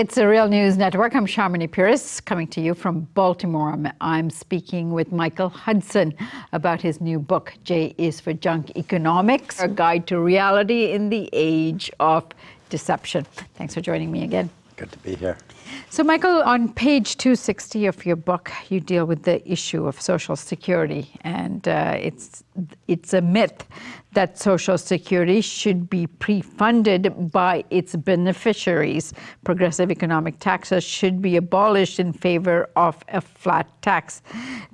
It's the Real News Network. I'm Shamini Pierce, coming to you from Baltimore. I'm speaking with Michael Hudson about his new book, J is for Junk Economics, a guide to reality in the age of deception. Thanks for joining me again. Good to be here. So, Michael, on page 260 of your book, you deal with the issue of Social Security, and it's a myth that Social Security should be pre-funded by its beneficiaries. Progressive economic taxes should be abolished in favor of a flat tax.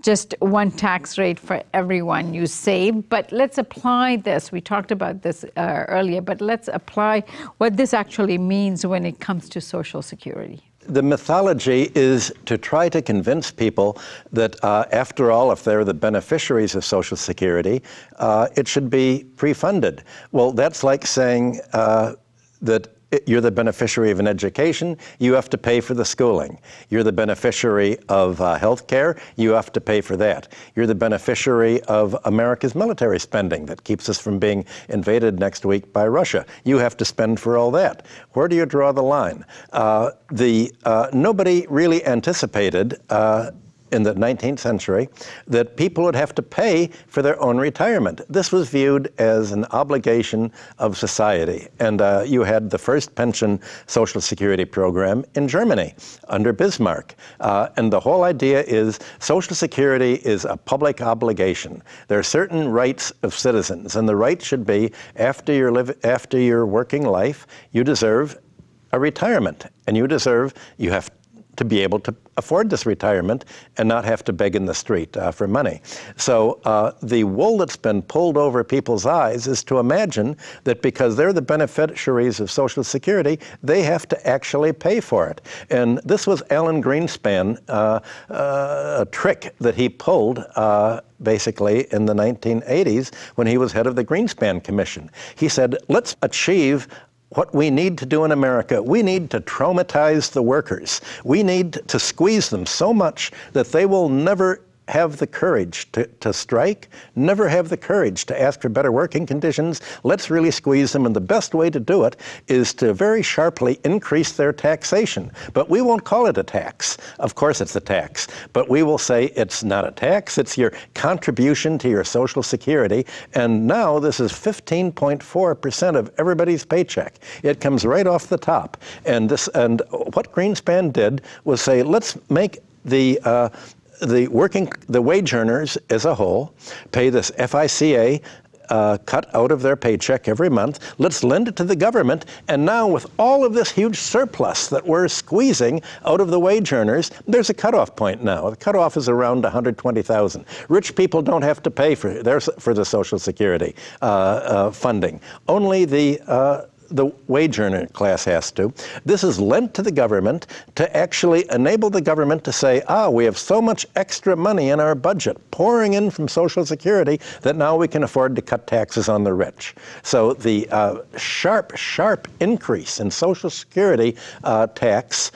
Just one tax rate for everyone, you say. But let's apply this. We talked about this earlier, but let's apply what this actually means when it comes to Social Security. The mythology is to try to convince people that, after all, if they're the beneficiaries of Social Security, it should be pre-funded. Well, that's like saying that you're the beneficiary of an education, you have to pay for the schooling. You're the beneficiary of health care, you have to pay for that. You're the beneficiary of America's military spending that keeps us from being invaded next week by Russia. You have to spend for all that. Where do you draw the line? Nobody really anticipated in the 19th century that people would have to pay for their own retirement. This was viewed as an obligation of society. And you had the first pension Social Security program in Germany under Bismarck. And the whole idea is Social Security is a public obligation. There are certain rights of citizens, and the right should be after your working life, you deserve a retirement, and you have to be able to afford this retirement and not have to beg in the street for money. So the wool that's been pulled over people's eyes is to imagine that because they're the beneficiaries of Social Security, they have to actually pay for it. And this was Alan Greenspan, a trick that he pulled basically in the 1980s when he was head of the Greenspan Commission. He said, let's achieve what we need to do in America. We need to traumatize the workers. We need to squeeze them so much that they will never have the courage to strike, never have the courage to ask for better working conditions. Let's really squeeze them, and the best way to do it is to very sharply increase their taxation. But we won't call it a tax. Of course it's a tax, but we will say it's not a tax, it's your contribution to your Social Security, and now this is 15.4% of everybody's paycheck. It comes right off the top. And what Greenspan did was say, let's make the wage earners as a whole pay this FICA cut out of their paycheck every month. Let's lend it to the government. And now with all of this huge surplus that we're squeezing out of the wage earners, there's a cutoff point now. The cutoff is around $120,000. Rich people don't have to pay for the Social Security funding. Only the wage earner class has to. This is lent to the government to actually enable the government to say, we have so much extra money in our budget pouring in from Social Security that now we can afford to cut taxes on the rich. So the sharp increase in Social Security tax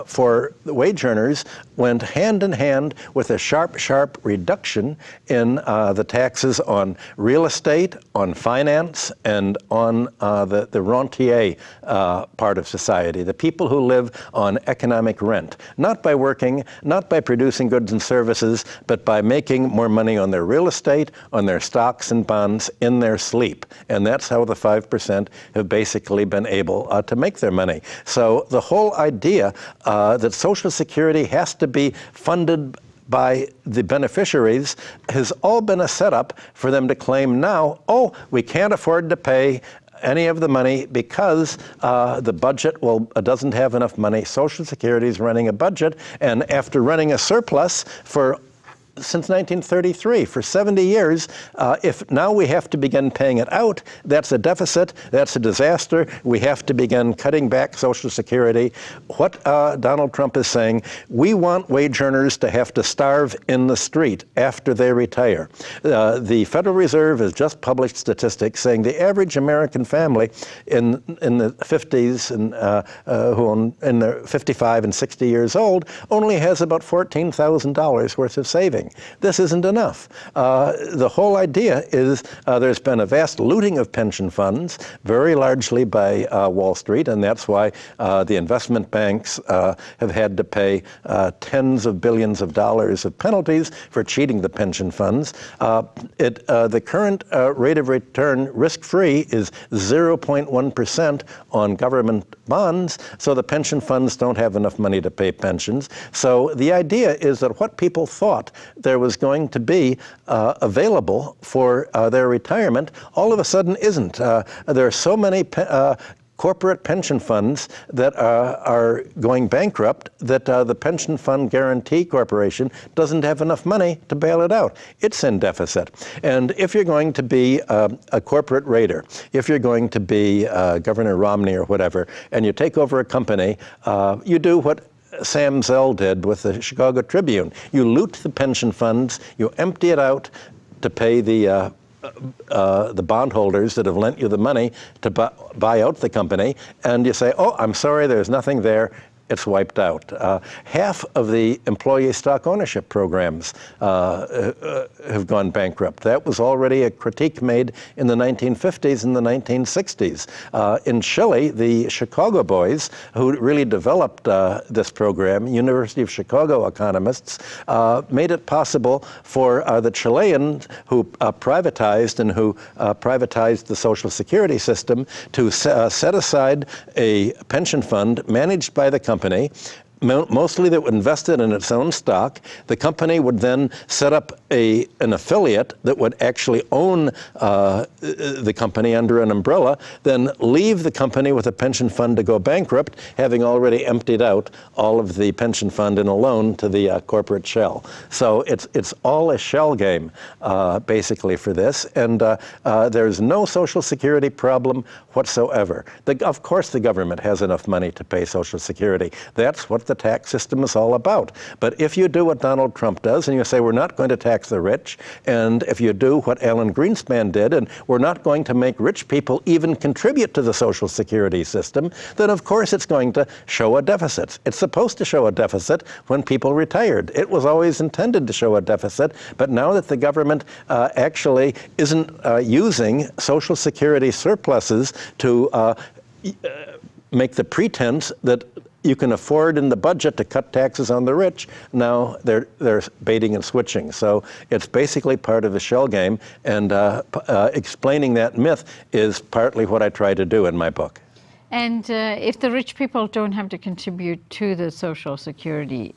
for the wage earners went hand in hand with a sharp reduction in the taxes on real estate, on finance, and on the rentier part of society, the people who live on economic rent, not by working, not by producing goods and services, but by making more money on their real estate, on their stocks and bonds in their sleep. And that's how the 5% have basically been able to make their money. So the whole idea that Social Security has to be funded by the beneficiaries has all been a setup for them to claim now, we can't afford to pay any of the money because the budget doesn't have enough money. Social Security is running a budget, and after running a surplus since 1933, for 70 years, if now we have to begin paying it out, that's a deficit, that's a disaster. We have to begin cutting back Social Security. What Donald Trump is saying, we want wage earners to have to starve in the street after they retire. The Federal Reserve has just published statistics saying the average American family in the 50s and in their 55 and 60 years old only has about $14,000 worth of savings. squeezing. This isn't enough. The whole idea is there's been a vast looting of pension funds, very largely by Wall Street, and that's why the investment banks have had to pay tens of billions of dollars of penalties for cheating the pension funds. The current rate of return, risk-free, is 0.1% on government bonds, so the pension funds don't have enough money to pay pensions. So the idea is that what people thought there was going to be available for their retirement all of a sudden isn't. There are so many corporate pension funds that are going bankrupt that the Pension Fund Guarantee Corporation doesn't have enough money to bail it out. It's in deficit. And if you're going to be a corporate raider, if you're going to be Governor Romney or whatever, and you take over a company, you do what Sam Zell did with the Chicago Tribune. You loot the pension funds, you empty it out to pay the bondholders that have lent you the money to buy out the company, and you say, oh, I'm sorry, there's nothing there. It's wiped out. Half of the employee stock ownership programs have gone bankrupt. That was already a critique made in the 1950s and the 1960s. In Chile, the Chicago boys, who really developed this program, University of Chicago economists, made it possible for the Chileans who privatized and who privatized the Social Security system to set aside a pension fund managed by the company, mostly that would invest it in its own stock. The company would then set up an affiliate that would actually own the company under an umbrella, then leave the company with a pension fund to go bankrupt, having already emptied out all of the pension fund in a loan to the corporate shell. So it's all a shell game, basically, for this. And there's no Social Security problem whatsoever. Of course the government has enough money to pay Social Security. That's what the tax system is all about. But if you do what Donald Trump does, and you say we're not going to tax the rich, and if you do what Alan Greenspan did, and we're not going to make rich people even contribute to the Social Security system, then of course it's going to show a deficit. It's supposed to show a deficit when people retired. It was always intended to show a deficit, but now that the government actually isn't using Social Security surpluses to make the pretense that you can afford in the budget to cut taxes on the rich, now they're baiting and switching. So it's basically part of the shell game, and explaining that myth is partly what I try to do in my book. And if the rich people don't have to contribute to the Social Security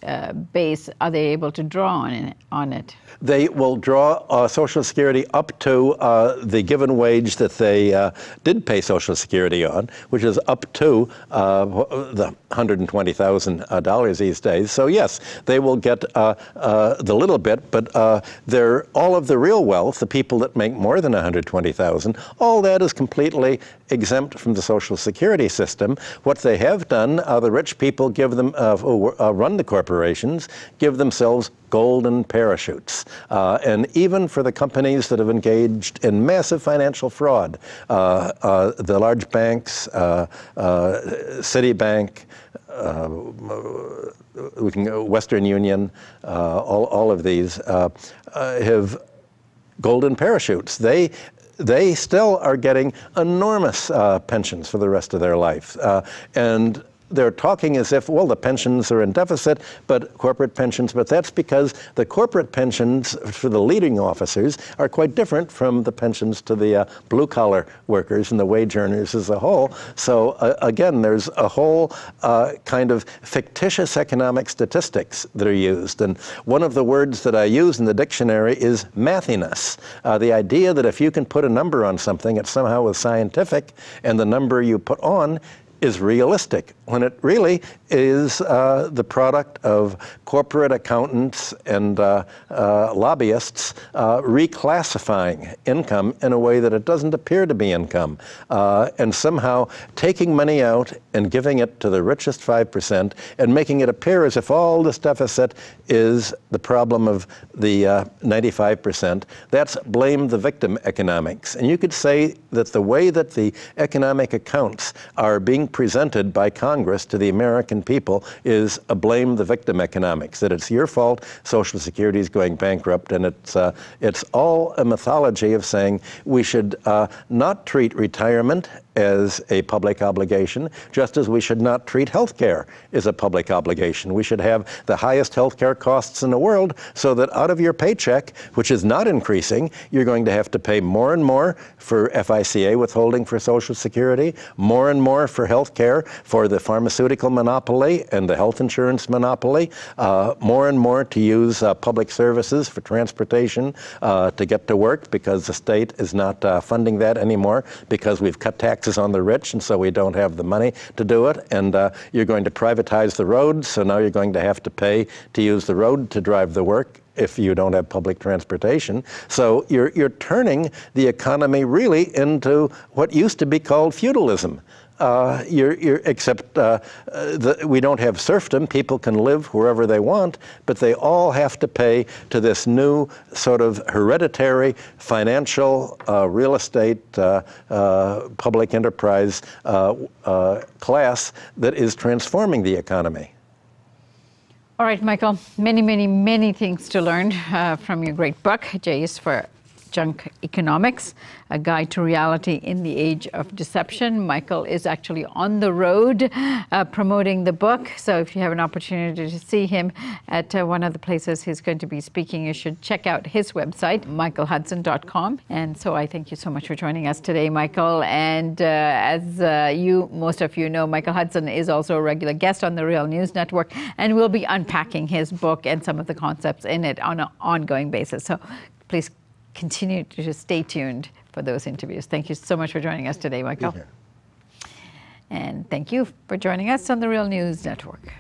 base, are they able to draw on it? They will draw Social Security up to the given wage that they did pay Social Security on, which is up to the $120,000 these days. So yes, they will get the little bit, but all of the real wealth, the people that make more than $120,000, all that is completely exempt from the Social Security system. What they have done, the rich people give them, who run the corporations, give themselves golden parachutes. And even for the companies that have engaged in massive financial fraud, the large banks, Citibank, Western Union, all of these have golden parachutes. They still are getting enormous pensions for the rest of their life. And they're talking as if, well, the pensions are in deficit, but corporate pensions, but that's because the corporate pensions for the leading officers are quite different from the pensions to the blue-collar workers and the wage earners as a whole. So again, there's a whole kind of fictitious economic statistics that are used. And one of the words that I use in the dictionary is mathiness. The idea that if you can put a number on something, it somehow is scientific, and the number you put on is realistic, when it really is the product of corporate accountants and lobbyists reclassifying income in a way that it doesn't appear to be income, and somehow taking money out and giving it to the richest 5% and making it appear as if all this deficit is the problem of the 95%. That's blame the victim economics. And you could say that the way that the economic accounts are being presented by Congress Congress to the American people is a blame the victim economics, that it's your fault Social Security is going bankrupt, and it's all a mythology of saying we should not treat retirement as a public obligation, just as we should not treat health care as a public obligation. We should have the highest health care costs in the world so that out of your paycheck, which is not increasing, you're going to have to pay more and more for FICA withholding for Social Security, more and more for health care, for the pharmaceutical monopoly and the health insurance monopoly, more and more to use public services for transportation to get to work, because the state is not funding that anymore because we've cut taxes on the rich, and so we don't have the money to do it. And you're going to privatize the roads, so now you're going to have to pay to use the road to drive the work if you don't have public transportation. So you're turning the economy really into what used to be called feudalism. Except we don't have serfdom. People can live wherever they want, but they all have to pay to this new sort of hereditary financial, real estate, public enterprise class that is transforming the economy. All right, Michael, many, many, many things to learn from your great book, J is for Junk Economics, A Guide to Reality in the Age of Deception. Michael is actually on the road promoting the book. So if you have an opportunity to see him at one of the places he's going to be speaking, you should check out his website, michaelhudson.com. And so I thank you so much for joining us today, Michael. And as most of you know, Michael Hudson is also a regular guest on the Real News Network, and we'll be unpacking his book and some of the concepts in it on an ongoing basis. So please continue to stay tuned for those interviews. Thank you so much for joining us today, Michael. And thank you for joining us on the Real News Network.